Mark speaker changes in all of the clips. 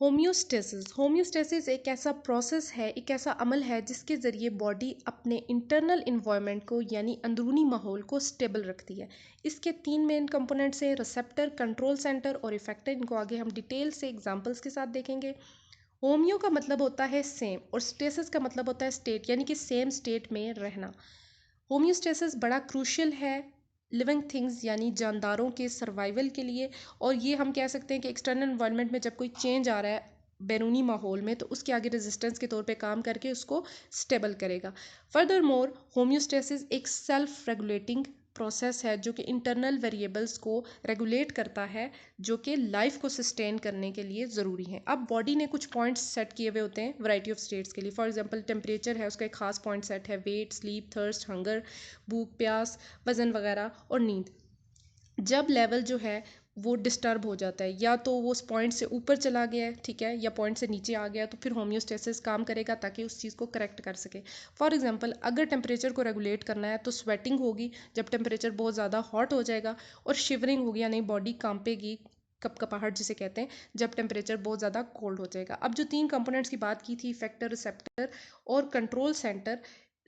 Speaker 1: Homeostasis एक ऐसा process है, एक ऐसा अमल है जिसके ज़रिए बॉडी अपने इंटरनल इन्वायरमेंट को यानी अंदरूनी माहौल को स्टेबल रखती है। इसके 3 मेन कंपोनेंट्स हैं, रिसेप्टर, कंट्रोल सेंटर और इफेक्टर। इनको आगे हम डिटेल से एग्जांपल्स के साथ देखेंगे। होम्यो का मतलब होता है सेम और स्टेसिस का मतलब होता है स्टेट, यानी कि सेम स्टेट में रहना। होम्योस्टेसिस बड़ा क्रूशियल है लिविंग थिंग्स यानी जानदारों के सर्वाइवल के लिए, और ये हम कह सकते हैं कि एक्सटर्नल इन्वायरमेंट में जब कोई चेंज आ रहा है बैरूनी माहौल में, तो उसके आगे रेजिस्टेंस के तौर पे काम करके उसको स्टेबल करेगा। फर्दर मोर होम्योस्टेसिस एक सेल्फ रेगुलेटिंग प्रोसेस है जो कि इंटरनल वेरिएबल्स को रेगुलेट करता है, जो कि लाइफ को सस्टेन करने के लिए ज़रूरी है। अब बॉडी ने कुछ पॉइंट्स सेट किए हुए होते हैं वैरायटी ऑफ स्टेट्स के लिए। फॉर एग्जांपल टेम्परेचर है, उसका एक खास पॉइंट सेट है, वेट, स्लीप, थर्स्ट, हंगर, भूख प्यास, वज़न वगैरह और नींद। जब लेवल जो है वो डिस्टर्ब हो जाता है, या तो वो उस पॉइंट से ऊपर चला गया है, ठीक है, या पॉइंट से नीचे आ गया, तो फिर होम्योस्टेसिस काम करेगा ताकि उस चीज़ को करेक्ट कर सके। फॉर एग्जांपल अगर टेम्परेचर को रेगुलेट करना है तो स्वेटिंग होगी जब टेम्परेचर बहुत ज़्यादा हॉट हो जाएगा, और शिवरिंग होगी यानी बॉडी कांपेगी, कपकपाहट जिसे कहते हैं, जब टेम्परेचर बहुत ज़्यादा कोल्ड हो जाएगा। अब जो 3 कंपोनेंट्स की बात की थी, इफेक्टर, रिसेप्टर और कंट्रोल सेंटर।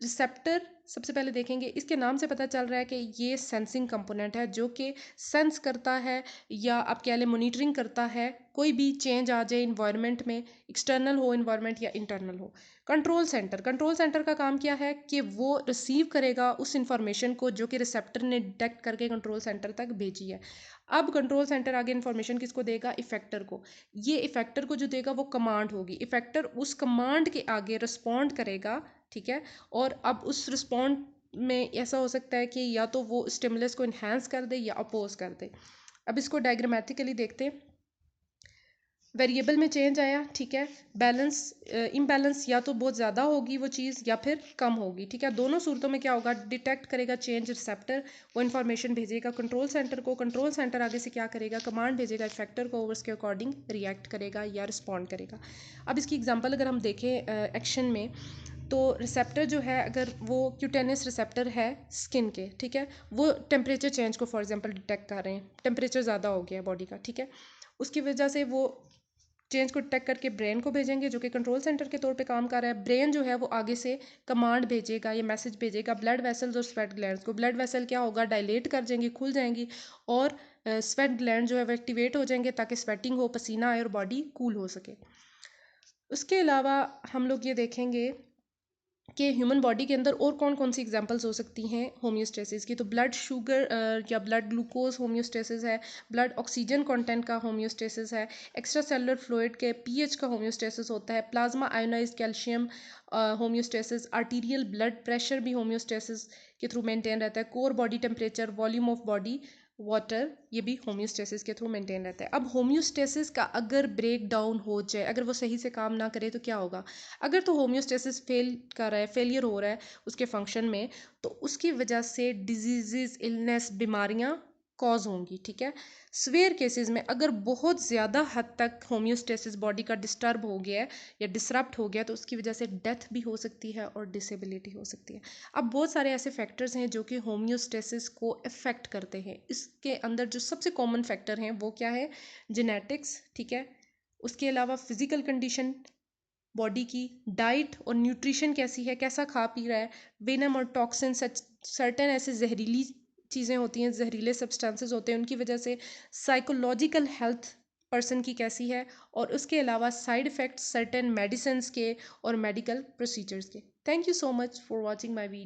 Speaker 1: रिसेप्टर सबसे पहले देखेंगे, इसके नाम से पता चल रहा है कि ये सेंसिंग कंपोनेंट है जो कि सेंस करता है, या आप कह लें मॉनिटरिंग करता है कोई भी चेंज आ जाए इन्वायरमेंट में, एक्सटर्नल हो इन्वायरमेंट या इंटरनल हो। कंट्रोल सेंटर का काम क्या है कि वो रिसीव करेगा उस इंफॉर्मेशन को जो कि रिसेप्टर ने डिटेक्ट करके कंट्रोल सेंटर तक भेजी है। अब कंट्रोल सेंटर आगे इन्फॉर्मेशन किसको देगा? इफेक्टर को। ये इफेक्टर को जो देगा वो कमांड होगी, इफेक्टर उस कमांड के आगे रिस्पॉन्ड करेगा, ठीक है। और अब उस रिस्पॉन्ड में ऐसा हो सकता है कि या तो वो स्टिमुलस को इन्हेंस कर दे या अपोज कर दे। अब इसको डायग्रामेटिकली देखते हैं। वेरिएबल में चेंज आया, ठीक है, बैलेंस इम्बैलेंस, या तो बहुत ज़्यादा होगी वो चीज़ या फिर कम होगी, ठीक है। दोनों सूरतों में क्या होगा? डिटेक्ट करेगा चेंज रिसेप्टर, वो इन्फॉर्मेशन भेजेगा कंट्रोल सेंटर को, कंट्रोल सेंटर आगे से क्या करेगा? कमांड भेजेगा इफेक्टर को, उसके अकॉर्डिंग रिएक्ट करेगा या रिस्पॉन्ड करेगा। अब इसकी एग्जांपल अगर हम देखें एक्शन में, तो रिसेप्टर जो है, अगर वो क्यूटेनियस रिसेप्टर है स्किन के, ठीक है, वो टेम्परेचर चेंज को फॉर एग्जांपल डिटेक्ट कर रहे हैं, टेम्परेचर ज़्यादा हो गया बॉडी का, ठीक है, उसकी वजह से वो चेंज को डिटेक्ट करके ब्रेन को भेजेंगे जो कि कंट्रोल सेंटर के तौर पे काम कर रहा है। ब्रेन जो है वो आगे से कमांड भेजेगा, ये मैसेज भेजेगा ब्लड वेसल्स और स्वेट ग्लैंड्स को। ब्लड वेसल क्या होगा? डायलेट कर जाएंगी, खुल जाएंगी, और स्वेट ग्लैंड जो है वो एक्टिवेट हो जाएंगे ताकि स्वेटिंग हो, पसीना आए और बॉडी कूल हो सके। उसके अलावा हम लोग ये देखेंगे कि ह्यूमन बॉडी के अंदर और कौन कौन सी एग्जांपल्स हो सकती हैं होम्योस्टेसिस की। तो ब्लड शुगर या ब्लड ग्लूकोज होम्योस्टेसिस है, ब्लड ऑक्सीजन कंटेंट का होम्योस्टेसिस है, एक्स्ट्रा सेलुलर फ्लूइड के पीएच का होम्योस्टेसिस होता है, plasma ionised calcium homeostasis, arterial blood pressure भी होम्योस्टेसिस के थ्रू मेंटेन रहता है, core body temperature, volume of body water, ये भी होम्योस्टेसिस के थ्रू मेंटेन रहता है। अब होम्योस्टेसिस का अगर ब्रेक डाउन हो जाए, अगर वो सही से काम ना करे तो क्या होगा? अगर तो होम्योस्टेसिस फेल कर रहा है, फेलियर हो रहा है उसके फंक्शन में, तो उसकी वजह से डिजीजेस, इलनेस, बीमारियां कॉज होंगी, ठीक है। स्वेयर केसेस में अगर बहुत ज़्यादा हद तक होम्योस्टेसिस बॉडी का डिस्टर्ब हो गया है या डिसरप्ट हो गया, तो उसकी वजह से डेथ भी हो सकती है और डिसेबिलिटी हो सकती है। अब बहुत सारे ऐसे फैक्टर्स हैं जो कि होम्योस्टेसिस को अफेक्ट करते हैं। इसके अंदर जो सबसे कॉमन फैक्टर हैं वो क्या है? जेनेटिक्स, ठीक है, उसके अलावा फिजिकल कंडीशन बॉडी की, डाइट और न्यूट्रिशन कैसी है, कैसा खा पी रहा है, वेनम और टॉक्सिन, सर्टेन ऐसे जहरीली चीज़ें होती हैं, जहरीले सब्सटेंसेस होते हैं, उनकी वजह से साइकोलॉजिकल हेल्थ पर्सन की कैसी है, और उसके अलावा साइड इफ़ेक्ट्स सर्टेन मेडिसिन के और मेडिकल प्रोसीजर्स के। Thank you so much for watching my video.